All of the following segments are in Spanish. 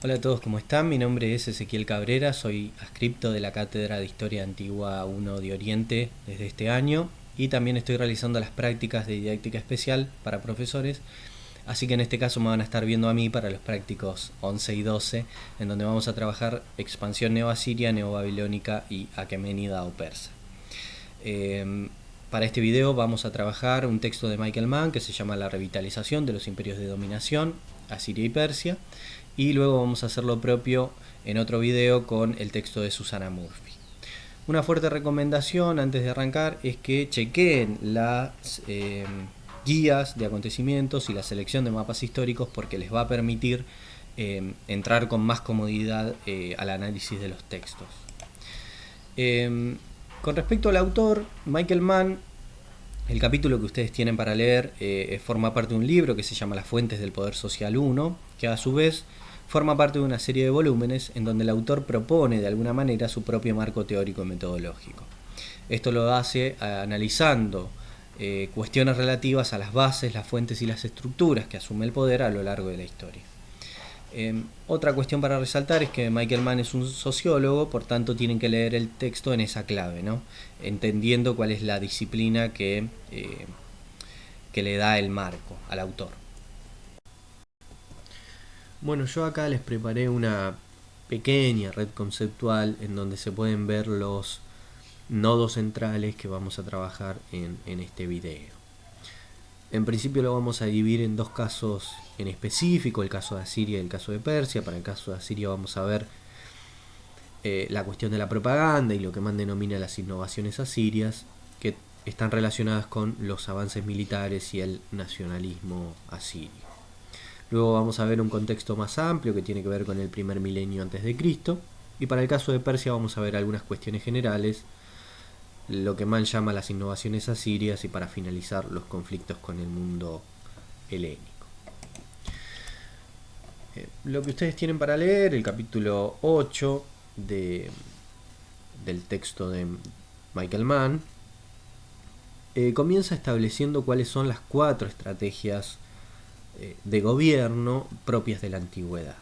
Hola a todos, ¿cómo están? Mi nombre es Ezequiel Cabrera, soy adscripto de la Cátedra de Historia Antigua 1 de Oriente desde este año y también estoy realizando las prácticas de didáctica especial para profesores, así que en este caso me van a estar viendo a mí para los prácticos 11 y 12, en donde vamos a trabajar expansión neoasiria, neobabilónica y aqueménida o persa. Eh, para este video vamos a trabajar un texto de Michael Mann que se llama La revitalización de los imperios de dominación, Asiria y Persia, y luego vamos a hacer lo propio en otro video con el texto de Susana Murphy. Una fuerte recomendación antes de arrancar es que chequeen las guías de acontecimientos y la selección de mapas históricos porque les va a permitir entrar con más comodidad al análisis de los textos. Con respecto al autor, Michael Mann, el capítulo que ustedes tienen para leer forma parte de un libro que se llama Las Fuentes del Poder Social 1, que a su vez forma parte de una serie de volúmenes en donde el autor propone de alguna manera su propio marco teórico y metodológico. Esto lo hace analizando cuestiones relativas a las bases, las fuentes y las estructuras que asume el poder a lo largo de la historia. Otra cuestión para resaltar es que Michael Mann es un sociólogo, por tanto tienen que leer el texto en esa clave, ¿no? Entendiendo cuál es la disciplina que le da el marco al autor. Bueno, yo acá les preparé una pequeña red conceptual en donde se pueden ver los nodos centrales que vamos a trabajar en este video. En principio lo vamos a dividir en dos casos en específico, el caso de Asiria y el caso de Persia. Para el caso de Asiria vamos a ver la cuestión de la propaganda y lo que Mann denomina las innovaciones asirias, que están relacionadas con los avances militares y el nacionalismo asirio. Luego vamos a ver un contexto más amplio que tiene que ver con el primer milenio antes de Cristo, y para el caso de Persia vamos a ver algunas cuestiones generales, lo que Mann llama las innovaciones asirias, y para finalizar los conflictos con el mundo helénico. Lo que ustedes tienen para leer, el capítulo 8 del texto de Michael Mann, comienza estableciendo cuáles son las 4 estrategias de gobierno propias de la antigüedad.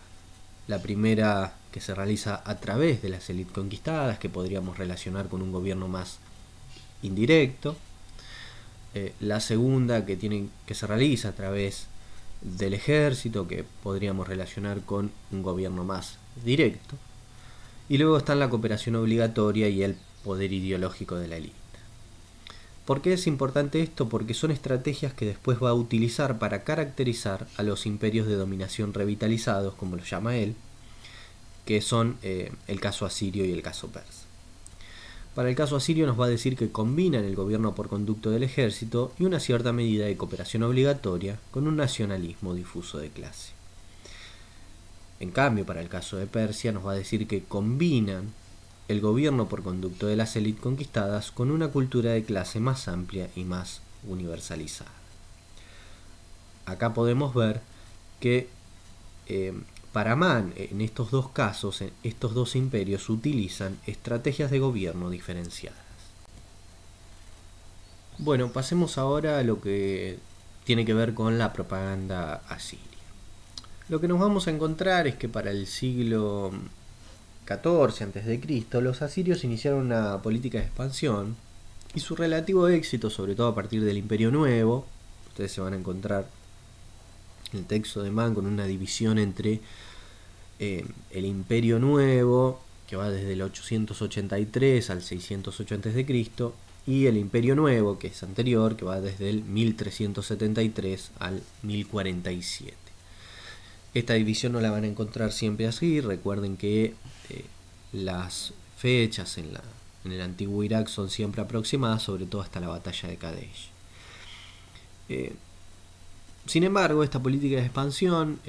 La primera, que se realiza a través de las élites conquistadas, que podríamos relacionar con un gobierno más indirecto. La segunda, que se realiza a través del ejército, que podríamos relacionar con un gobierno más directo. Y luego están la cooperación obligatoria y el poder ideológico de la élite. ¿Por qué es importante esto? Porque son estrategias que después va a utilizar para caracterizar a los imperios de dominación revitalizados, como lo llama él, que son el caso asirio y el caso persa. Para el caso asirio nos va a decir que combinan el gobierno por conducto del ejército y una cierta medida de cooperación obligatoria con un nacionalismo difuso de clase. En cambio, para el caso de Persia nos va a decir que combinan el gobierno por conducto de las élites conquistadas con una cultura de clase más amplia y más universalizada. Acá podemos ver que para Mann, en estos dos casos, estos dos imperios utilizan estrategias de gobierno diferenciadas. Bueno, pasemos ahora a lo que tiene que ver con la propaganda asiria. Lo que nos vamos a encontrar es que para el siglo XIV a.C., los asirios iniciaron una política de expansión y su relativo éxito, sobre todo a partir del Imperio Nuevo, ustedes se van a encontrar en el texto de Mann con una división entre el Imperio Nuevo, que va desde el 883 al 608 a.C., y el Imperio Nuevo, que es anterior, que va desde el 1373 al 1047. Esta división no la van a encontrar siempre así. Recuerden que las fechas en el antiguo Irak son siempre aproximadas, sobre todo hasta la batalla de Kadesh. Sin embargo, esta política de expansión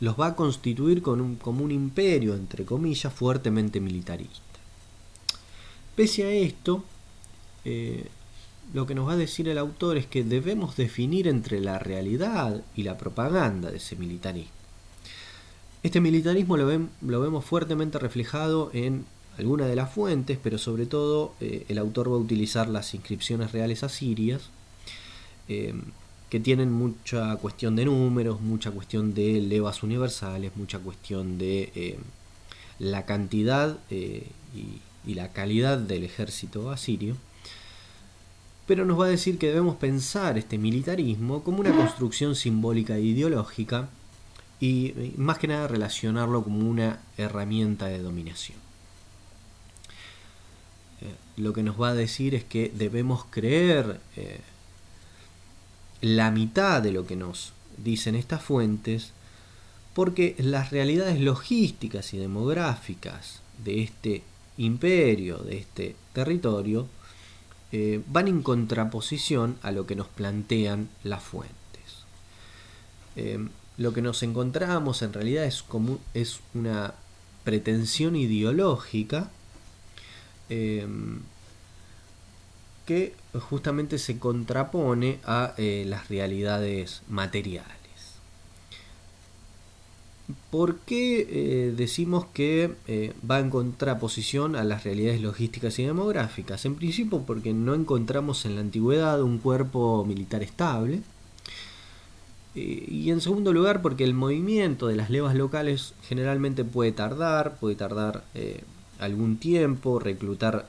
los va a constituir como un imperio, entre comillas, fuertemente militarista. Pese a esto, lo que nos va a decir el autor es que debemos definir entre la realidad y la propaganda de ese militarismo. Este militarismo lo vemos fuertemente reflejado en algunas de las fuentes, pero sobre todo el autor va a utilizar las inscripciones reales asirias que tienen mucha cuestión de números, mucha cuestión de levas universales, mucha cuestión de la cantidad y la calidad del ejército asirio, pero nos va a decir que debemos pensar este militarismo como una construcción simbólica e ideológica y más que nada relacionarlo como una herramienta de dominación. Lo que nos va a decir es que debemos creer la mitad de lo que nos dicen estas fuentes, porque las realidades logísticas y demográficas de este imperio, de este territorio, van en contraposición a lo que nos plantean las fuentes. Lo que nos encontramos en realidad es una pretensión ideológica que justamente se contrapone a las realidades materiales. ¿Por qué decimos que va en contraposición a las realidades logísticas y demográficas? En principio porque no encontramos en la antigüedad un cuerpo militar estable, y en segundo lugar porque el movimiento de las levas locales generalmente puede tardar algún tiempo, reclutar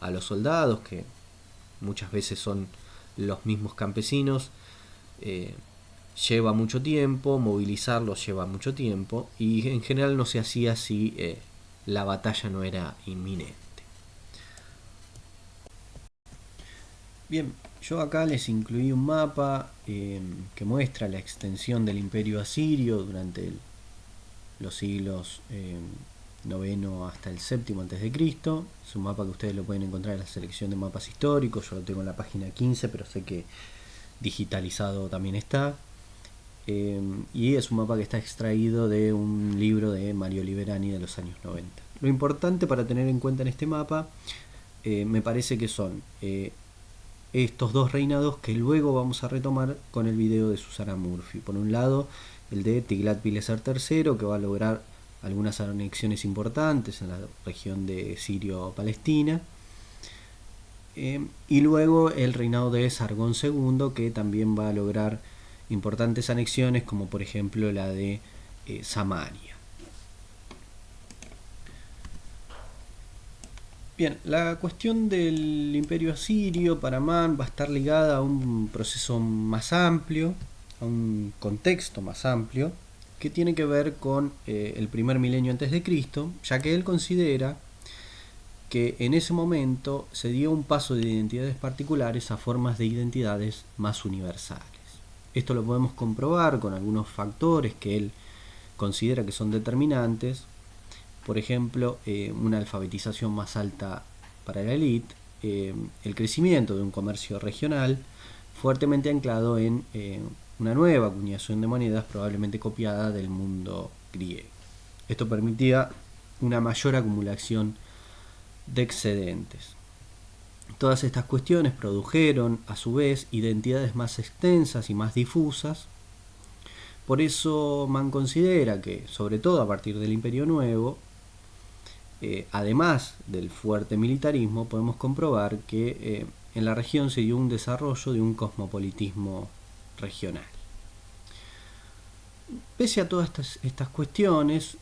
a los soldados, que muchas veces son los mismos campesinos, lleva mucho tiempo, movilizarlos lleva mucho tiempo, y en general no se hacía si la batalla no era inminente. Bien, yo acá les incluí un mapa que muestra la extensión del imperio asirio durante los siglos noveno hasta el séptimo a.C. Es un mapa que ustedes lo pueden encontrar en la selección de mapas históricos. Yo lo tengo en la página 15, pero sé que digitalizado también está. Y es un mapa que está extraído de un libro de Mario Liberani de los años 90. Lo importante para tener en cuenta en este mapa me parece que son estos dos reinados que luego vamos a retomar con el video de Susana Murphy. Por un lado, el de Tiglat-Pileser III, que va a lograr algunas anexiones importantes en la región de Sirio-Palestina, y luego el reinado de Sargón II, que también va a lograr importantes anexiones, como por ejemplo la de Samaria. Bien, la cuestión del imperio asirio para Man va a estar ligada a un proceso más amplio, a un contexto más amplio, que tiene que ver con el primer milenio antes de Cristo, ya que él considera que en ese momento se dio un paso de identidades particulares a formas de identidades más universales. Esto lo podemos comprobar con algunos factores que él considera que son determinantes. Por ejemplo, una alfabetización más alta para la élite, el crecimiento de un comercio regional fuertemente anclado en una nueva acuñación de monedas probablemente copiada del mundo griego. Esto permitía una mayor acumulación de excedentes. Todas estas cuestiones produjeron, a su vez, identidades más extensas y más difusas. Por eso Mann considera que, sobre todo a partir del Imperio Nuevo, además del fuerte militarismo, podemos comprobar que en la región se dio un desarrollo de un cosmopolitismo regional. Pese a todas estas cuestiones,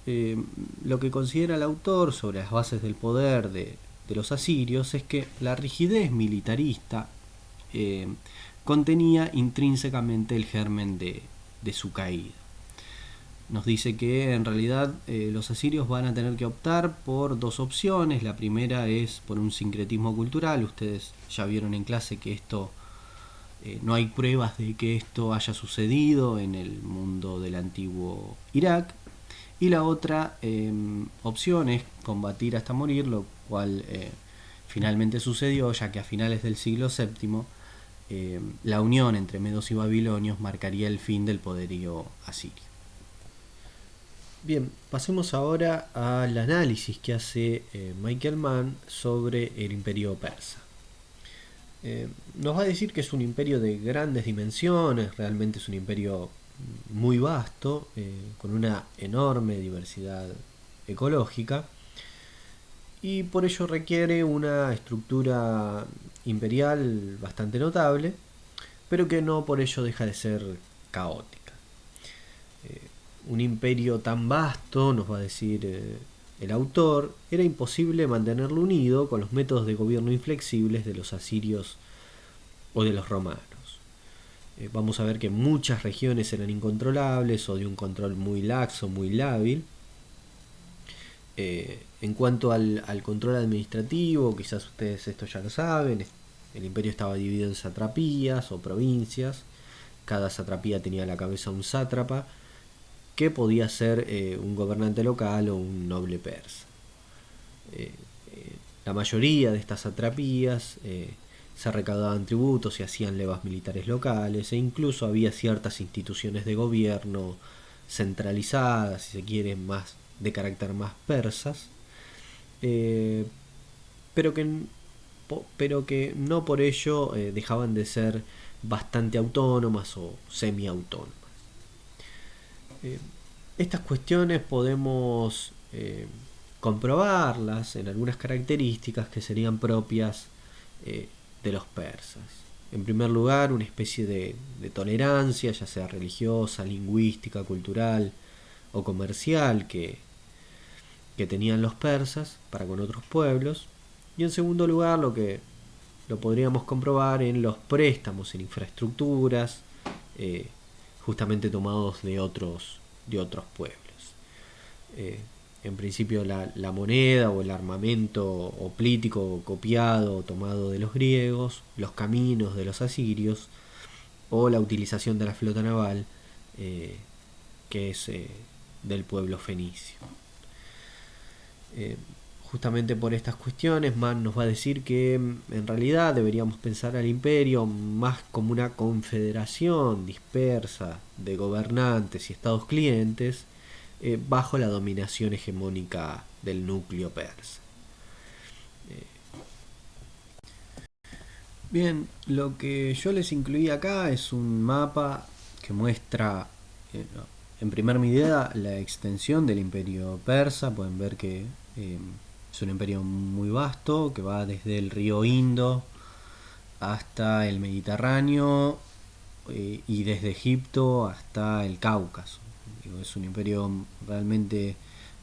lo que considera el autor sobre las bases del poder de los asirios es que la rigidez militarista contenía intrínsecamente el germen de su caída. Nos dice que en realidad los asirios van a tener que optar por dos opciones. La primera es por un sincretismo cultural. Ustedes ya vieron en clase que esto no hay pruebas de que esto haya sucedido en el mundo del antiguo Irak. Y la otra opción es combatir hasta morir, lo cual finalmente sucedió, ya que a finales del siglo VII la unión entre medos y babilonios marcaría el fin del poderío asirio. Bien, pasemos ahora al análisis que hace Michael Mann sobre el imperio persa. Nos va a decir que es un imperio de grandes dimensiones, realmente es un imperio muy vasto, con una enorme diversidad ecológica, y por ello requiere una estructura imperial bastante notable, pero que no por ello deja de ser caótica. Un imperio tan vasto, nos va a decir el autor, era imposible mantenerlo unido con los métodos de gobierno inflexibles de los asirios o de los romanos. Vamos a ver que muchas regiones eran incontrolables o de un control muy laxo, muy lábil. En cuanto al control administrativo, quizás ustedes esto ya lo saben, el imperio estaba dividido en satrapías o provincias. Cada satrapía tenía a la cabeza un sátrapa, que podía ser un gobernante local o un noble persa. La mayoría de estas satrapías se recaudaban tributos y hacían levas militares locales, e incluso había ciertas instituciones de gobierno centralizadas, si se quiere, más de carácter más persas, pero que no por ello dejaban de ser bastante autónomas o semiautónomas. Estas cuestiones podemos comprobarlas en algunas características que serían propias de los persas. En primer lugar, una especie de tolerancia, ya sea religiosa, lingüística, cultural o comercial, que tenían los persas para con otros pueblos. Y en segundo lugar, lo podríamos comprobar en los préstamos en infraestructuras, justamente tomados de otros pueblos. En principio la moneda o el armamento hoplítico copiado o tomado de los griegos, los caminos de los asirios, o la utilización de la flota naval, que es del pueblo fenicio. Justamente por estas cuestiones, Mann nos va a decir que en realidad deberíamos pensar al imperio más como una confederación dispersa de gobernantes y estados clientes bajo la dominación hegemónica del núcleo persa. Bien, lo que yo les incluí acá es un mapa que muestra en primer medida la extensión del imperio persa. Pueden ver que es un imperio muy vasto, que va desde el río Indo hasta el Mediterráneo y desde Egipto hasta el Cáucaso. Es un imperio realmente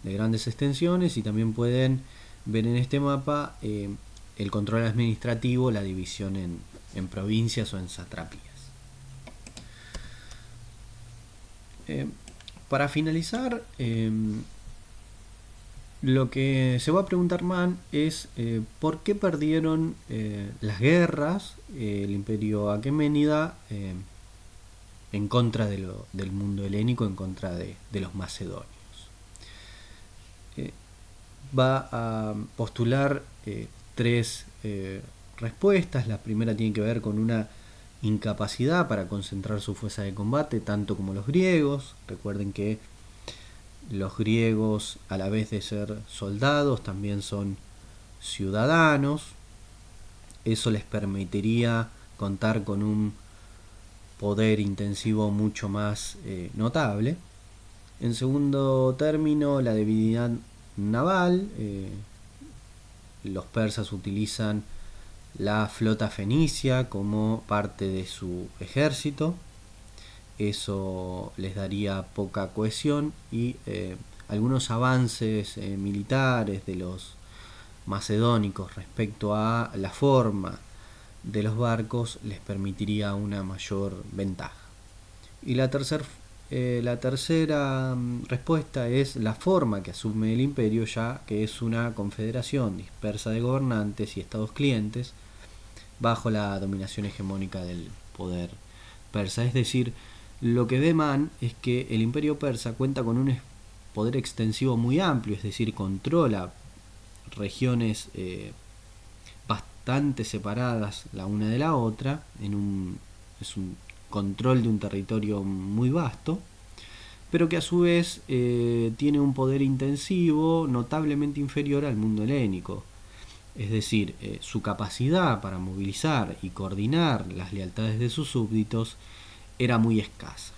de grandes extensiones, y también pueden ver en este mapa el control administrativo, la división en provincias o en satrapías. Para finalizar, lo que se va a preguntar Mann es por qué perdieron las guerras el imperio aqueménida en contra del mundo helénico, en contra de los macedonios. Va a postular tres respuestas. La primera tiene que ver con una incapacidad para concentrar su fuerza de combate, tanto como los griegos. Recuerden que los griegos, a la vez de ser soldados, también son ciudadanos. Eso les permitiría contar con un poder intensivo mucho más notable. En segundo término, la debilidad naval. Los persas utilizan la flota fenicia como parte de su ejército. Eso les daría poca cohesión, y algunos avances militares de los macedónicos respecto a la forma de los barcos les permitiría una mayor ventaja. Y la tercera respuesta es la forma que asume el imperio, ya que es una confederación dispersa de gobernantes y estados clientes bajo la dominación hegemónica del poder persa. Es decir, lo que ve Mann es que el imperio persa cuenta con un poder extensivo muy amplio, es decir, controla regiones bastante separadas la una de la otra, es un control de un territorio muy vasto, pero que a su vez tiene un poder intensivo notablemente inferior al mundo helénico. Es decir, su capacidad para movilizar y coordinar las lealtades de sus súbditos era muy escasa.